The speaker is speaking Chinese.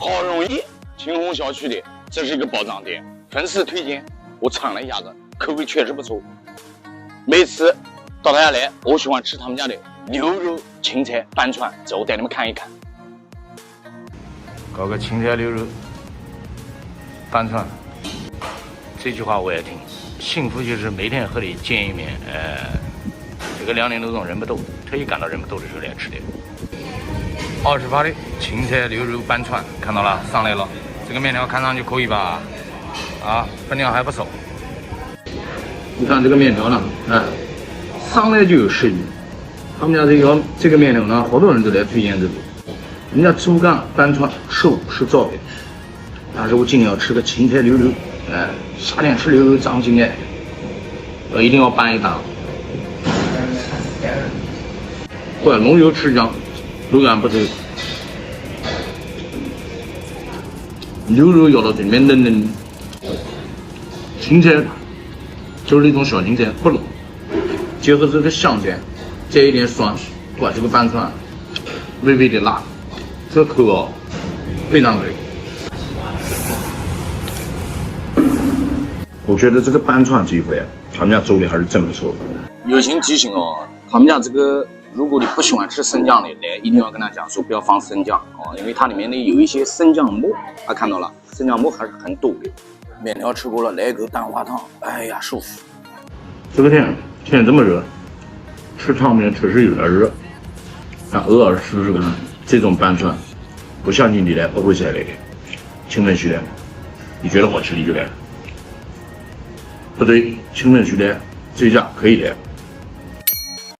好容易，青红小区的，这是一个宝藏店，粉丝推荐，我尝了一下子，口味确实不错。每次到他家来，我喜欢吃他们家的牛肉青菜拌串，这我带你们看一看。搞个青菜牛肉拌串，这句话我也听。幸福就是每天和你见一面，这个2点多钟人不多，特意赶到人不多的时候来吃的。28的青菜牛肉拌串，看到了，上来了。这个面条看上去可以吧？啊，分量还不少。你看这个面条呢，上来就有食欲。他们家这个面条呢，好多人都来推荐这个。人家猪肝拌串瘦是照的，但是我今天要吃个青菜牛肉，夏天吃牛肉长青菜，我一定要拌一拌。对，龙油吃酱，口感不错。牛肉咬到嘴里面嫩嫩，青菜就是那种小青菜，不冷，结合这个香菜，再一点酸，哇，这个拌串微微的辣，这口哦非常美。我觉得这个拌串这一回，他们家做的还是真不错。友情提醒哦，他们家这个，如果你不喜欢吃生酱的，来一定要跟他讲说不要放生酱哦，因为它里面呢有一些生酱末，看到了，生酱末还是很多的。面条吃过了，来一口蛋花汤，哎呀，舒服。这个天这么热，吃汤面确实有点热，但偶尔吃吃这种拌串，不相信你来不会再来的。请问徐来，你觉得好吃你就来？不对，请问徐来，这家可以来。